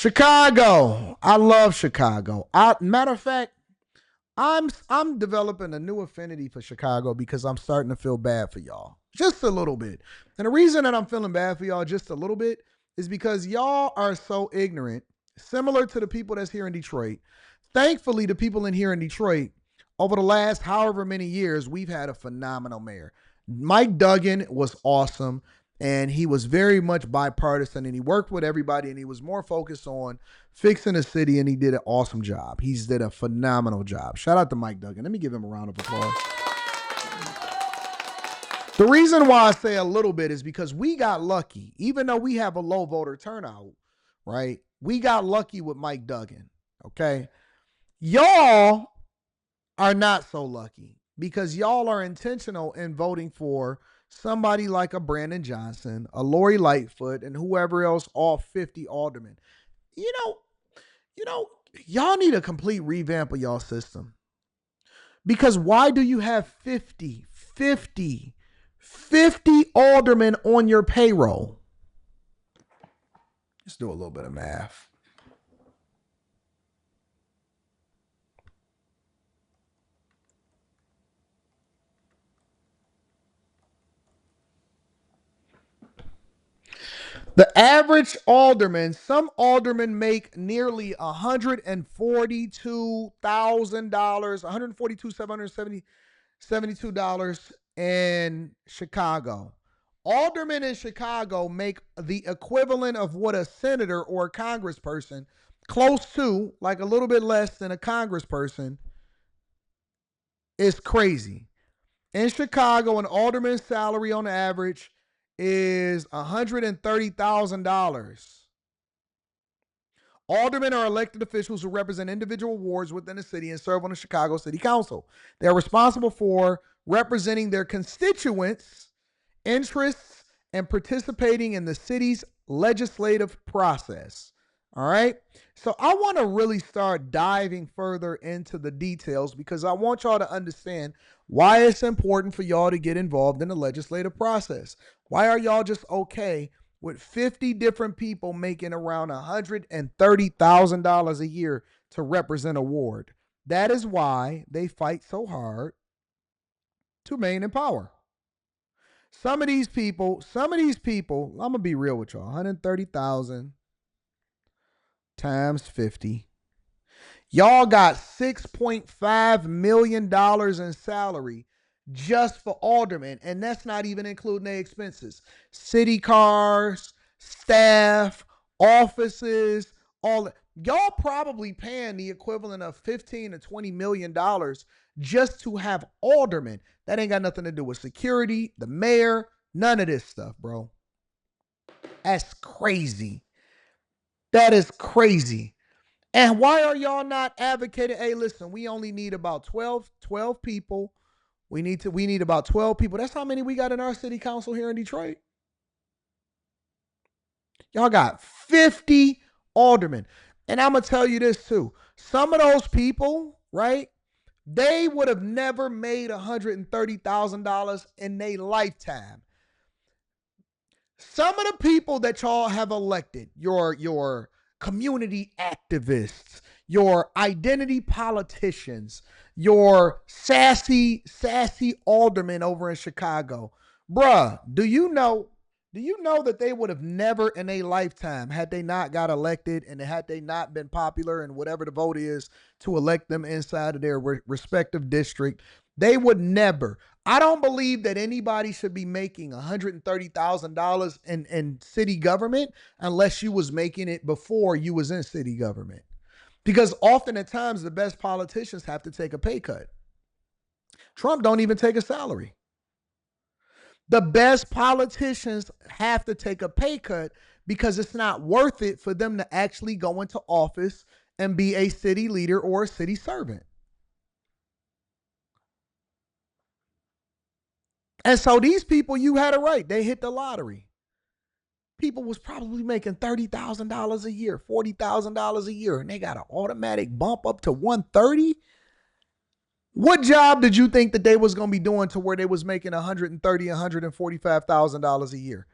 Chicago. I love Chicago. Matter of fact, I'm developing a new affinity for Chicago because I'm starting to feel bad for y'all. Just a little bit. And the reason that I'm feeling bad for y'all just a little bit is because y'all are so ignorant, similar to the people that's here in Detroit. Thankfully, the people in here in Detroit, over the last however many years, we've had a phenomenal mayor. Mike Duggan was awesome, and he was very much bipartisan, and he worked with everybody, and he was more focused on fixing the city, and he did an awesome job. He's did a phenomenal job. Shout out to Mike Duggan. Let me give him a round of applause. The reason why I say a little bit is because we got lucky. Even though we have a low voter turnout, right? We got lucky with Mike Duggan, okay? Y'all are not so lucky because y'all are intentional in voting for somebody like a Brandon Johnson, a Lori Lightfoot, and whoever else, all 50 aldermen. You know, y'all need a complete revamp of y'all system. Because why do you have 50 aldermen on your payroll? Let's do a little bit of math. The average alderman, some aldermen make nearly $142,000, $142,772 in Chicago. Aldermen in Chicago make the equivalent of what a senator or a congressperson, close to, like a little bit less than a congressperson, is crazy. In Chicago, an alderman's salary on average is $130,000. Aldermen are elected officials who represent individual wards within the city and serve on the Chicago City Council. They are responsible for representing their constituents' interests and participating in the city's legislative process. All right. So I want to really start diving further into the details because I want y'all to understand why it's important for y'all to get involved in the legislative process. Why are y'all just okay with 50 different people making around $130,000 a year to represent a ward? That is why they fight so hard to remain in power. Some of these people, I'm going to be real with y'all. 130,000 times 50. Y'all got $6.5 million in salary just for aldermen, and that's not even including their expenses. City cars, staff, offices, all that. Y'all probably paying the equivalent of $15 to $20 million just to have aldermen. That ain't got nothing to do with security, the mayor, none of this stuff, bro. That's crazy. That is crazy. And why are y'all not advocating? Hey, listen, we only need about 12 people. We need about 12 people. That's how many we got in our city council here in Detroit. Y'all got 50 aldermen. And I'm going to tell you this too. Some of those people, right, they would have never made $130,000 in their lifetime. Some of the people that y'all have elected, your community activists, your identity politicians, your sassy aldermen over in Chicago. Bruh, do you know that they would have never in a lifetime, had they not got elected and had they not been popular and whatever the vote is to elect them inside of their respective district, they would never. I don't believe that anybody should be making $130,000 in city government unless you was making it before you was in city government. Because often at times the best politicians have to take a pay cut. Trump don't even take a salary. The best politicians have to take a pay cut because it's not worth it for them to actually go into office and be a city leader or a city servant. And so these people, you had it right. They hit the lottery. People was probably making $30,000 a year, $40,000 a year, and they got an automatic bump up to $130,000. What job did you think that they was going to be doing to where they was making $130,000, $145,000 a year?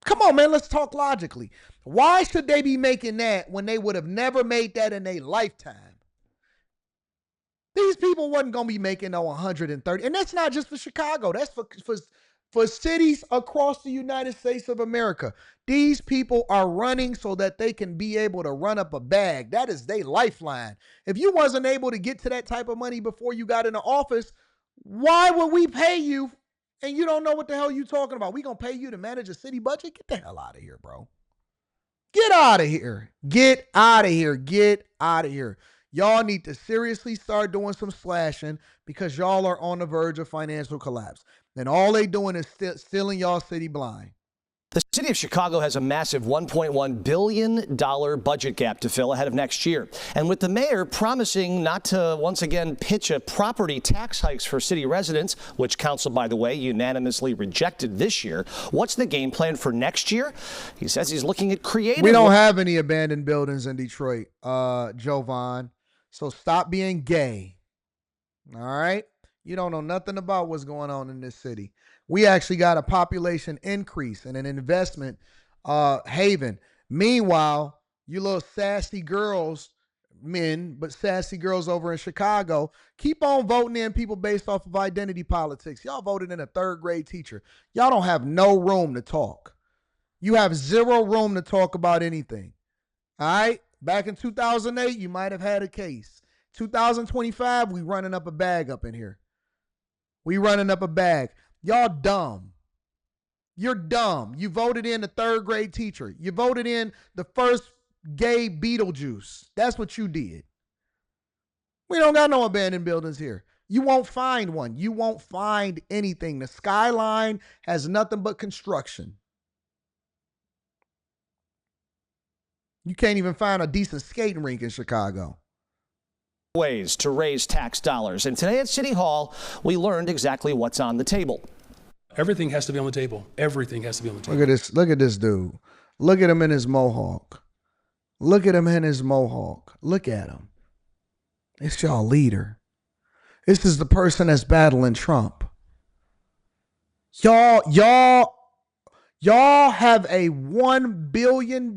Come on, man, let's talk logically. Why should they be making that when they would have never made that in their lifetime? These people wasn't going to be making no 130. And that's not just for Chicago. That's for cities across the United States of America. These people are running so that they can be able to run up a bag. That is their lifeline. If you wasn't able to get to that type of money before you got into office, why would we pay you and you don't know what the hell you talking about? We going to pay you to manage a city budget? Get the hell out of here, bro. Get out of here. Get out of here. Get out of here. Y'all need to seriously start doing some slashing because y'all are on the verge of financial collapse. And all they doing is stealing y'all city blind. The city of Chicago has a massive $1.1 billion budget gap to fill ahead of next year. And with the mayor promising not to once again pitch a property tax hikes for city residents, which council, by the way, unanimously rejected this year, what's the game plan for next year? He says he's looking at creative. We don't have any abandoned buildings in Detroit, Jovan. So stop being gay. All right? You don't know nothing about what's going on in this city. We actually got a population increase and an investment haven. Meanwhile, you little sassy girls, men, but sassy girls over in Chicago, keep on voting in people based off of identity politics. Y'all voted in a third grade teacher. Y'all don't have no room to talk. You have zero room to talk about anything. All right? Back in 2008, you might have had a case. 2025, we running up a bag up in here. We running up a bag. Y'all dumb. You're dumb. You voted in the third grade teacher. You voted in the first gay Beetlejuice. That's what you did. We don't got no abandoned buildings here. You won't find one. You won't find anything. The skyline has nothing but construction. You can't even find a decent skating rink in Chicago. Ways to raise tax dollars. And today at City Hall, we learned exactly what's on the table. Everything has to be on the table. Everything has to be on the table. Look at this. Look at this dude. Look at him in his mohawk. Look at him in his mohawk. Look at him. It's y'all leader. This is the person that's battling Trump. Y'all have a $1 billion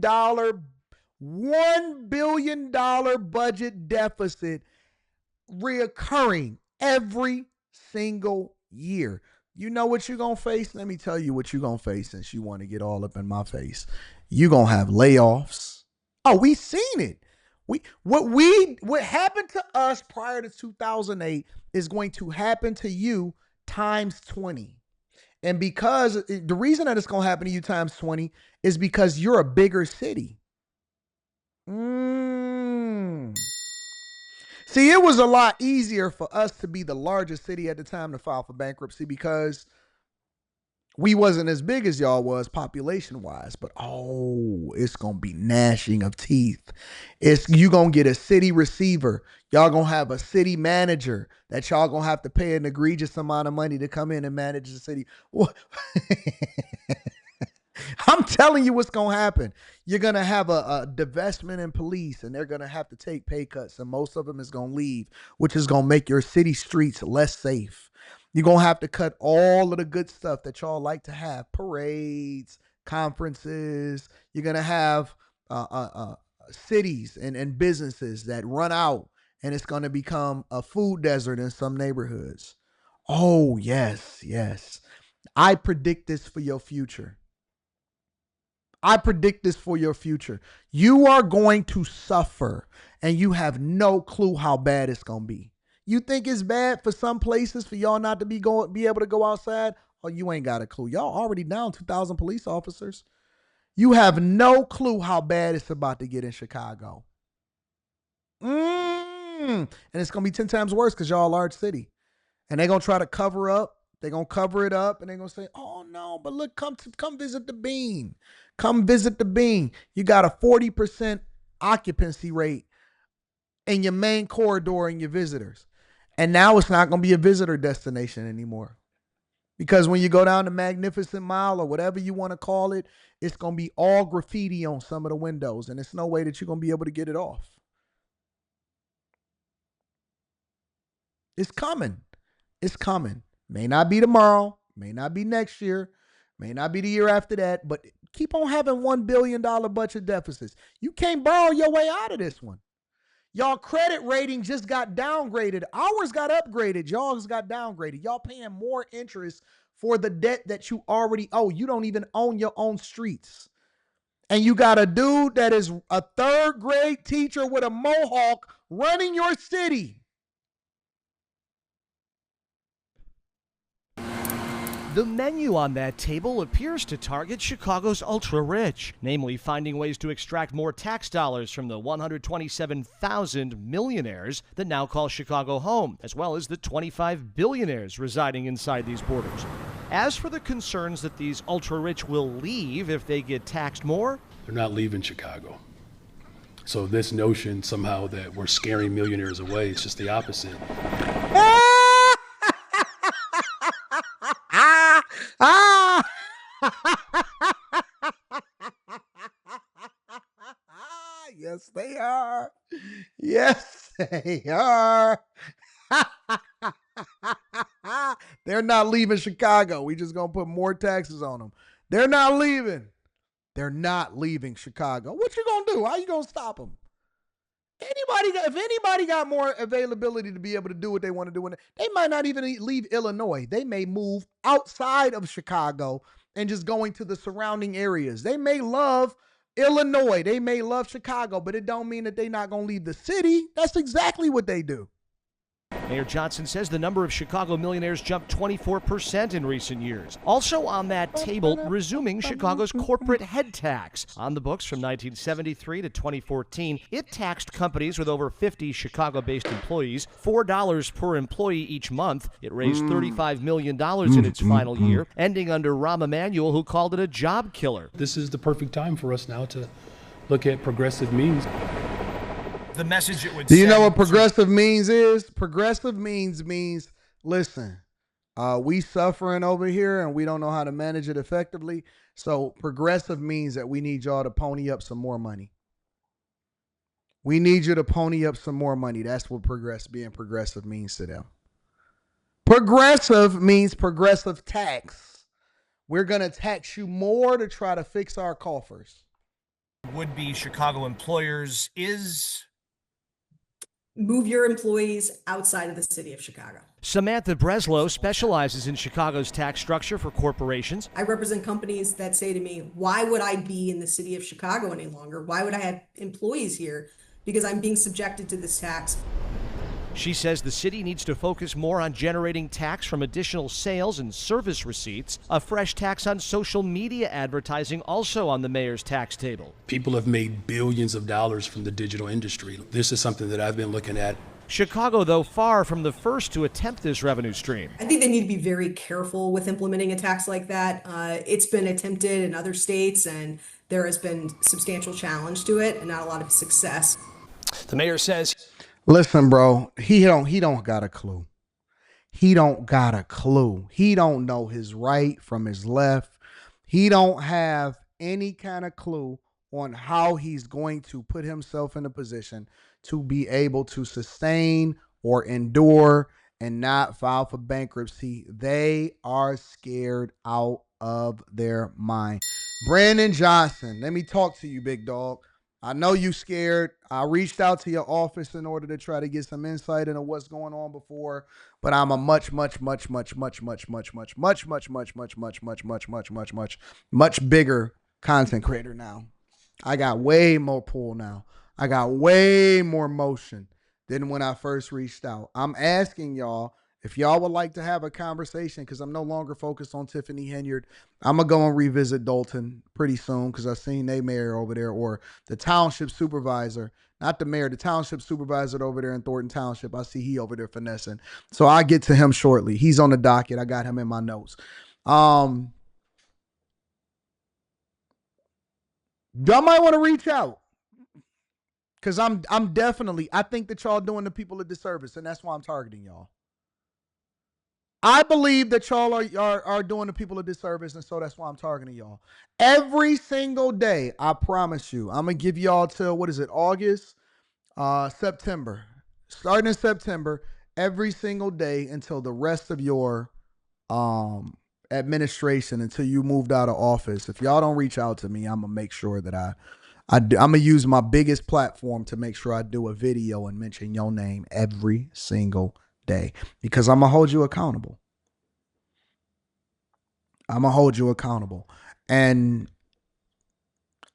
budget deficit reoccurring every single year. You know what you're going to face? Let me tell you what you're going to face since you want to get all up in my face. You're going to have layoffs. Oh, we seen it. What happened to us prior to 2008 is going to happen to you times 20. And because the reason that it's going to happen to you times 20 is because you're a bigger city. See, it was a lot easier for us to be the largest city at the time to file for bankruptcy because we wasn't as big as y'all was population-wise. But, it's going to be gnashing of teeth. You going to get a city receiver. Y'all going to have a city manager that y'all going to have to pay an egregious amount of money to come in and manage the city. I'm telling you what's going to happen. You're going to have a divestment in police, and they're going to have to take pay cuts, and most of them is going to leave, which is going to make your city streets less safe. You're going to have to cut all of the good stuff that y'all like to have, parades, conferences. You're going to have cities and businesses that run out, and it's going to become a food desert in some neighborhoods. Oh, yes, yes. I predict this for your future. I predict this for your future. You are going to suffer, and you have no clue how bad it's going to be. You think it's bad for some places for y'all not to be able to go outside? Oh, you ain't got a clue. Y'all already down 2,000 police officers. You have no clue how bad it's about to get in Chicago. And it's going to be 10 times worse because y'all a large city. And they're going to try to cover up. They're going to cover it up, and they're going to say, oh, no, but look, come visit the Bean. Come visit the Bean. You got a 40% occupancy rate in your main corridor and your visitors. And now it's not going to be a visitor destination anymore. Because when you go down the Magnificent Mile or whatever you want to call it, it's going to be all graffiti on some of the windows, and there's no way that you're going to be able to get it off. It's coming. It's coming. May not be tomorrow, may not be next year, may not be the year after that, but Keep on having $1 billion budget deficits. You can't borrow your way out of this one. Y'all credit rating just got downgraded. Ours got upgraded. Y'all's got downgraded. Y'all paying more interest for the debt that you already owe. You don't even own your own streets. And you got a dude that is a third grade teacher with a mohawk running your city. The menu on that table appears to target Chicago's ultra-rich, namely finding ways to extract more tax dollars from the 127,000 millionaires that now call Chicago home, as well as the 25 billionaires residing inside these borders. As for the concerns that these ultra-rich will leave if they get taxed more, They're not leaving Chicago. So this notion somehow that we're scaring millionaires away, it's just the opposite. Yes, they are. Yes, they are. They're not leaving Chicago. We just gonna put more taxes on them. They're not leaving. They're not leaving Chicago. What you gonna do? How you gonna stop them? If anybody got more availability to be able to do what they want to do, they might not even leave Illinois. They may move outside of Chicago and just going to the surrounding areas. They may love Illinois. They may love Chicago, but it don't mean that they're not going to leave the city. That's exactly what they do. Mayor Johnson says the number of Chicago millionaires jumped 24% in recent years. Also on that table, resuming Chicago's corporate head tax. On the books from 1973 to 2014, it taxed companies with over 50 Chicago-based employees $4 per employee each month. It raised $35 million in its final year, ending under Rahm Emanuel, who called it a job killer. This is the perfect time for us now to look at progressive means. The message it would Do you know what progressive means is? Progressive means, listen, we suffering over here and we don't know how to manage it effectively. So progressive means that we need y'all to pony up some more money. We need you to pony up some more money. That's what being progressive means to them. Progressive means progressive tax. We're going to tax you more to try to fix our coffers. Would-be Chicago employers is move your employees outside of the city of Chicago. Samantha Breslow specializes in Chicago's tax structure for corporations. I represent companies that say to me, why would I be in the city of Chicago any longer? Why would I have employees here? Because I'm being subjected to this tax. She says the city needs to focus more on generating tax from additional sales and service receipts. A fresh tax on social media advertising also on the mayor's tax table. People have made billions of dollars from the digital industry. This is something that I've been looking at. Chicago, though, far from the first to attempt this revenue stream. I think they need to be very careful with implementing a tax like that. It's been attempted in other states, and there has been substantial challenge to it and not a lot of success. The mayor says, listen, bro, he don't got a clue. He don't got a clue. He don't know his right from his left. He don't have any kind of clue on how he's going to put himself in a position to be able to sustain or endure and not file for bankruptcy. They are scared out of their mind. Brandon Johnson, let me talk to you, big dog. I know you scared. I reached out to your office in order to try to get some insight into what's going on before, but I'm a much bigger content creator now. I got way more pull now. I got way more motion than when I first reached out. I'm asking y'all if y'all would like to have a conversation, because I'm no longer focused on Tiffany Henyard. I'm going to go and revisit Dalton pretty soon because I've seen their mayor over there, or the township supervisor, not the mayor, the township supervisor over there in Thornton Township. I see he over there finessing. So I'll get to him shortly. He's on the docket. I got him in my notes. Y'all might want to reach out. Because I think that y'all doing the people a disservice, and that's why I'm targeting y'all. I believe that y'all are doing the people a disservice, and so that's why I'm targeting y'all. Every single day, I promise you, I'm going to give y'all till, August? September. Starting in September, every single day until the rest of your administration until you moved out of office, if y'all don't reach out to me, I'm gonna make sure that I'm gonna use my biggest platform to make sure I do a video and mention your name every single day, because I'm gonna hold you accountable. I'm gonna hold you accountable, and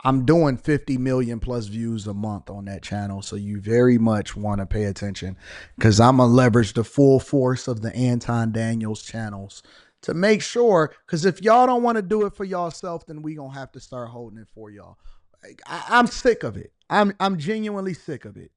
I'm doing 50 million plus views a month on that channel. So you very much want to pay attention, because I'm going to leverage the full force of the Anton Daniels channels to make sure, because if y'all don't want to do it for yourself, then we going to have to start holding it for y'all. I'm sick of it. I'm genuinely sick of it.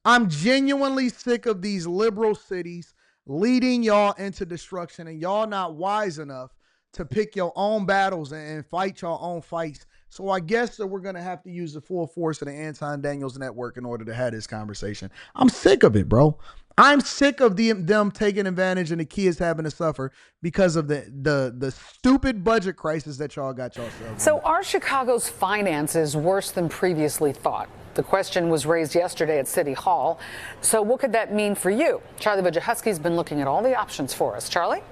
I'm genuinely sick of these liberal cities leading y'all into destruction, and y'all not wise enough to pick your own battles and fight your own fights. So I guess that we're going to have to use the full force of the Anton Daniels Network in order to have this conversation. I'm sick of it, bro. I'm sick of them taking advantage and the kids having to suffer because of the stupid budget crisis that y'all got yourselves. So are Chicago's finances worse than previously thought? The question was raised yesterday at City Hall. So what could that mean for you? Charlie Wojciechowski's been looking at all the options for us. Charlie?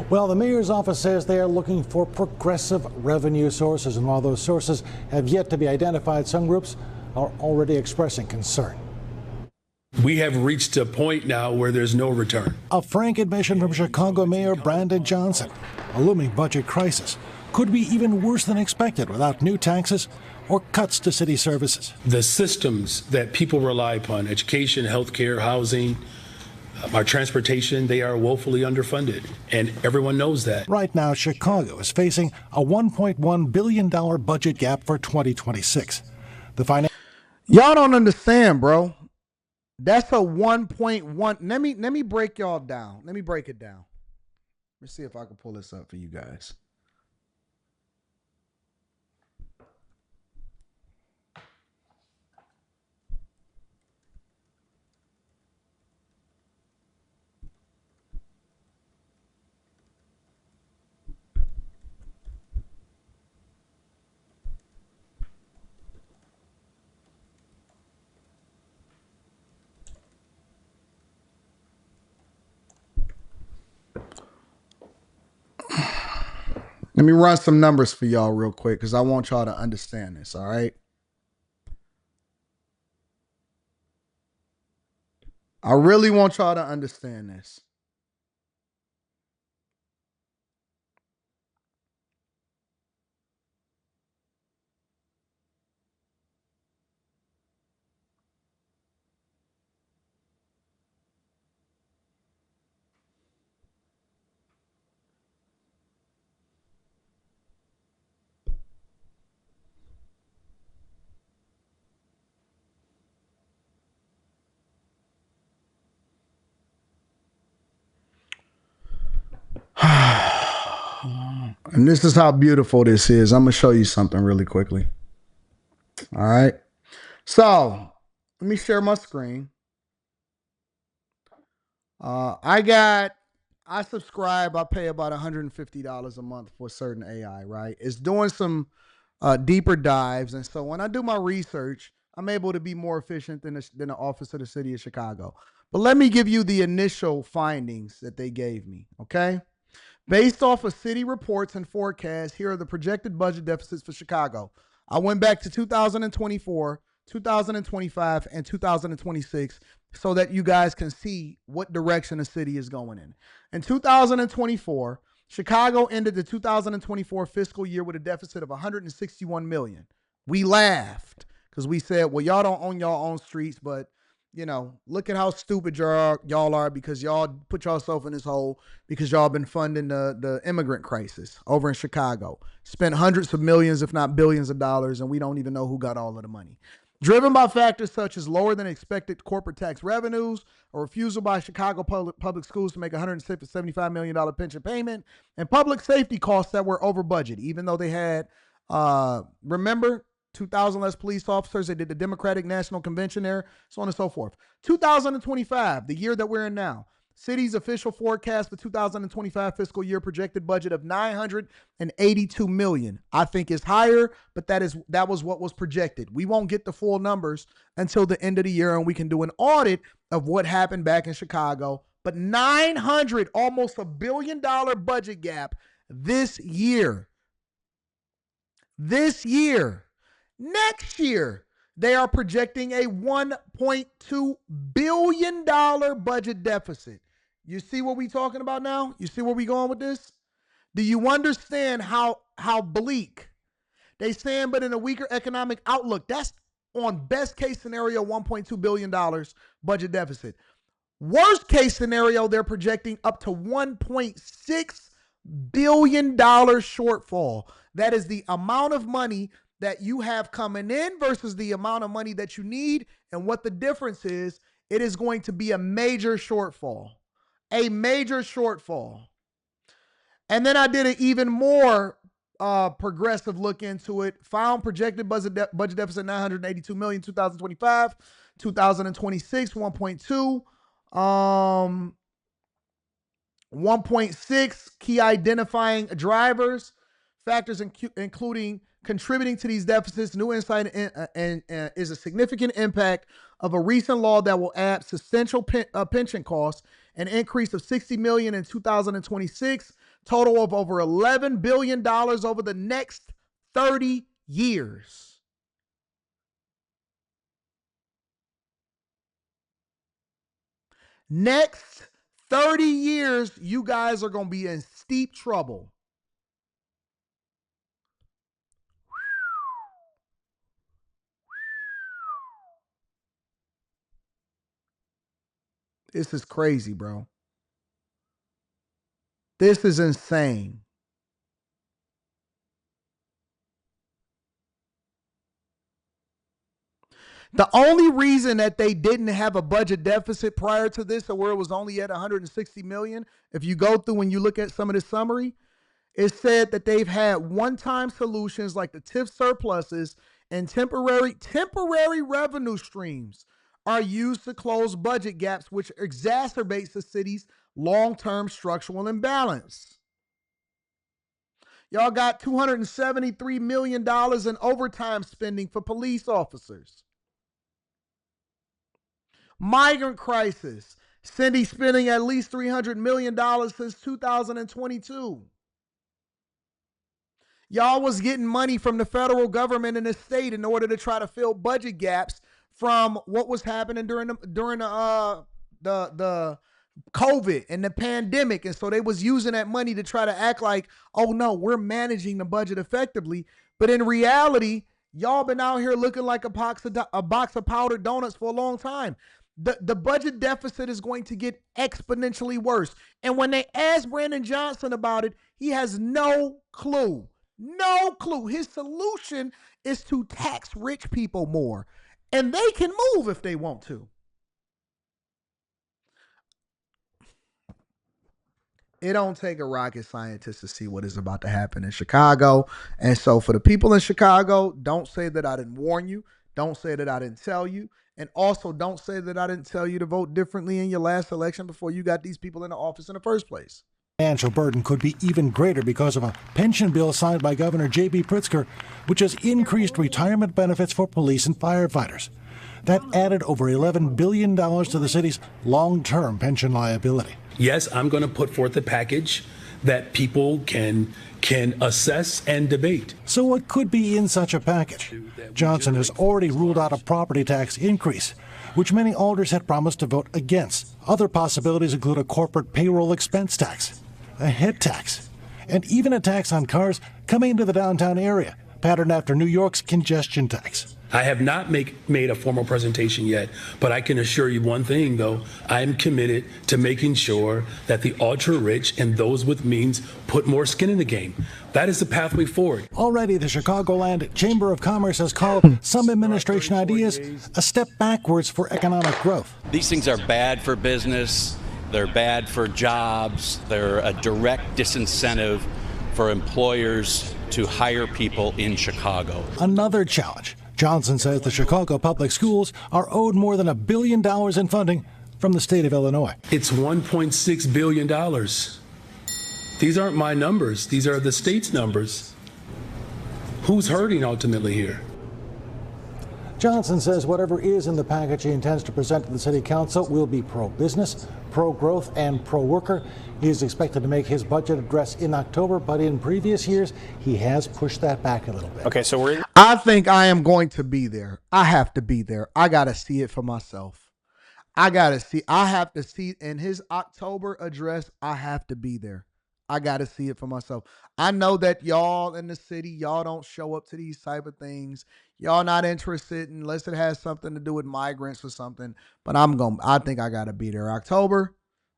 Well, the mayor's office says they are looking for progressive revenue sources, and while those sources have yet to be identified, some groups are already expressing concern. We have reached a point now where there's no return. A frank admission from Chicago Mayor Brandon Johnson. A looming budget crisis could be even worse than expected without new taxes or cuts to city services. The systems that people rely upon, education, healthcare, housing, our transportation, they are woefully underfunded, and everyone knows that. Right now, Chicago is facing a $1.1 billion budget gap for 2026. Y'all don't understand, bro. That's a 1.1. Let me break y'all down. Let me break it down. Let's see if I can pull this up for you guys. Let me run some numbers for y'all real quick, because I want y'all to understand this, all right? I really want y'all to understand this. And this is how beautiful this is. I'm going to show you something really quickly. All right. So let me share my screen. I subscribe. I pay about $150 a month for a certain AI, right? It's doing some deeper dives. And so when I do my research, I'm able to be more efficient than the office of the city of Chicago. But let me give you the initial findings that they gave me, okay? Based off of city reports and forecasts, here are the projected budget deficits for Chicago. I went back to 2024, 2025, and 2026 so that you guys can see what direction the city is going in. In 2024, Chicago ended the 2024 fiscal year with a deficit of $161 million. We laughed because we said, well, y'all don't own your own streets, but you know, look at how stupid y'all are because y'all put yourself in this hole because y'all been funding the immigrant crisis over in Chicago. Spent hundreds of millions, if not billions of dollars, and we don't even know who got all of the money. Driven by factors such as lower than expected corporate tax revenues, a refusal by Chicago public schools to make a $175 million pension payment, and public safety costs that were over budget, even though they had, remember, 2,000 less police officers. They did the Democratic National Convention there, so on and so forth. 2025, the year that we're in now, city's official forecast for 2025 fiscal year projected budget of $982 million. I think is higher, but that was what was projected. We won't get the full numbers until the end of the year, and we can do an audit of what happened back in Chicago but 900, almost $1 billion budget gap this year. This year. Next year, they are projecting a $1.2 billion budget deficit. You see what we're talking about now? You see where we're going with this? Do you understand how bleak? They saying, but in a weaker economic outlook, that's on best case scenario, $1.2 billion budget deficit. Worst case scenario, they're projecting up to $1.6 billion shortfall. That is the amount of money that you have coming in versus the amount of money that you need. And what the difference is, it is going to be a major shortfall. A major shortfall. And then I did an even more progressive look into it. Found projected budget deficit $982 million 2025, 2026 1.2, 1.6 key identifying drivers, factors including contributing to these deficits. New insight is a significant impact of a recent law that will add substantial pension costs, an increase of $60 million in 2026. Total of over $11 billion over the next 30 years. Next 30 years, you guys are going to be in steep trouble. This is crazy, bro. This is insane. The only reason that they didn't have a budget deficit prior to this, or where it was only at $160 million, if you go through and you look at some of the summary, it said that they've had one-time solutions like the TIF surpluses and temporary revenue streams are used to close budget gaps, which exacerbates the city's long-term structural imbalance. Y'all got $273 million in overtime spending for police officers. Migrant crisis. Cindy spending at least $300 million since 2022. Y'all was getting money from the federal government and the state in order to try to fill budget gaps from what was happening during the COVID and the pandemic. And so they was using that money to try to act like, oh no, we're managing the budget effectively. But in reality, y'all been out here looking like a box of powdered donuts for a long time. The budget deficit is going to get exponentially worse. And when they asked Brandon Johnson about it, he has no clue. No clue. His solution is to tax rich people more. And they can move if they want to. It don't take a rocket scientist to see what is about to happen in Chicago. And so for the people in Chicago, don't say that I didn't warn you. Don't say that I didn't tell you. And also don't say that I didn't tell you to vote differently in your last election before you got these people in the office in the first place. Financial burden could be even greater because of a pension bill signed by Governor J.B. Pritzker, which has increased retirement benefits for police and firefighters. That added over $11 billion to the city's long-term pension liability. Yes, I'm going to put forth a package that people can assess and debate. So what could be in such a package? Johnson has already ruled out a property tax increase, which many alders had promised to vote against. Other possibilities include a corporate payroll expense tax, a head tax, and even a tax on cars coming into the downtown area, patterned after New York's congestion tax. I have not made a formal presentation yet, but I can assure you one thing, though. I am committed to making sure that the ultra-rich and those with means put more skin in the game. That is the pathway forward. Already, the Chicagoland Chamber of Commerce has called some administration ideas a step backwards for economic growth. These things are bad for business. They're bad for jobs. They're a direct disincentive for employers to hire people in Chicago. Another challenge. Johnson says the Chicago public schools are owed more than $1 billion in funding from the state of Illinois. It's $1.6 billion. These aren't my numbers. These are the state's numbers. Who's hurting ultimately here? Johnson says whatever is in the package he intends to present to the city council will be pro-business, pro-growth, and pro-worker. He is expected to make his budget address in October, but in previous years, he has pushed that back a little bit. Okay, so I think I am going to be there. I have to be there. I got to see it for myself. I have to see in his October address. I have to be there. I got to see it for myself. I know that y'all in the city, y'all don't show up to these type of things. Y'all not interested unless it has something to do with migrants or something. But I think I got to be there. October,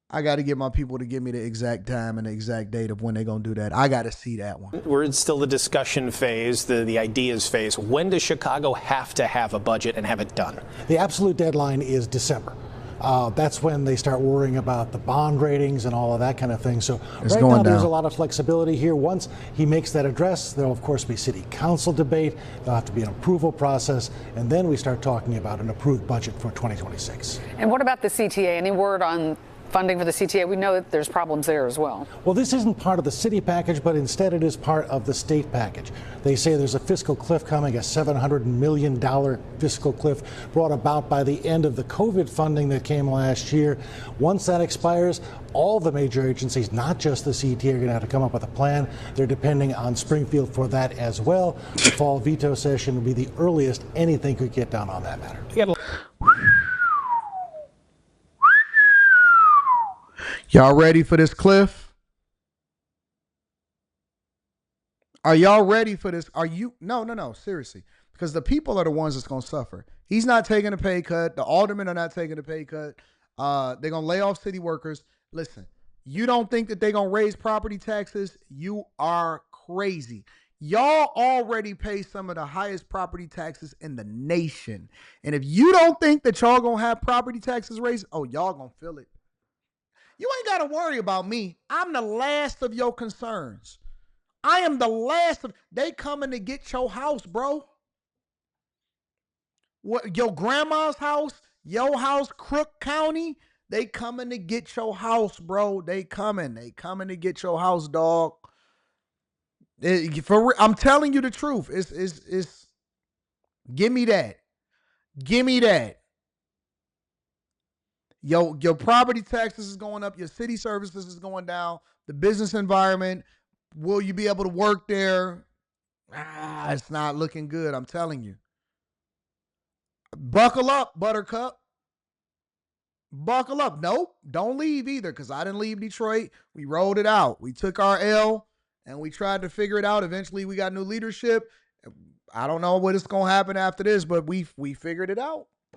I got to get my people to give me the exact time and the exact date of when they're going to do that. I got to see that one. we're in still the discussion phase, the ideas phase. When does Chicago have to have a budget and have it done? The absolute deadline is December. That's when they start worrying about the bond ratings and all of that kind of thing. So right now there's a lot of flexibility here. Once he makes that address, there'll of course be city council debate. There'll have to be an approval process, and then we start talking about an approved budget for 2026. And what about the CTA? Any word on funding for the CTA? We know that there's problems there as well. Well, this isn't part of the city package, but instead it is part of the state package. They say there's a fiscal cliff coming, a $700 million fiscal cliff brought about by the end of the COVID funding that came last year. Once that expires, all the major agencies, not just the CTA, are going to have to come up with a plan. They're depending on Springfield for that as well. The fall veto session will be the earliest anything could get done on that matter. Y'all ready for this cliff? Are y'all ready for this? Are you? No, seriously. Because the people are the ones that's going to suffer. He's not taking a pay cut. The aldermen are not taking a pay cut. They're going to lay off city workers. Listen, you don't think that they're going to raise property taxes? You are crazy. Y'all already pay some of the highest property taxes in the nation. And if you don't think that y'all going to have property taxes raised, oh, y'all going to feel it. You ain't got to worry about me. I'm the last of your concerns. I am the last of. They coming to get your house, bro. What, your grandma's house, your house, Crook County, they coming to get your house, bro. They coming to get your house, dog. I'm telling you the truth. It's give me that. Give me that. Your property taxes is going up. Your city services is going down. The business environment, will you be able to work there? It's not looking good. I'm telling you. Buckle up, Buttercup. Buckle up. Nope. Don't leave either, because I didn't leave Detroit. We rolled it out. We took our L, and we tried to figure it out. Eventually, we got new leadership. I don't know what is going to happen after this, but we figured it out.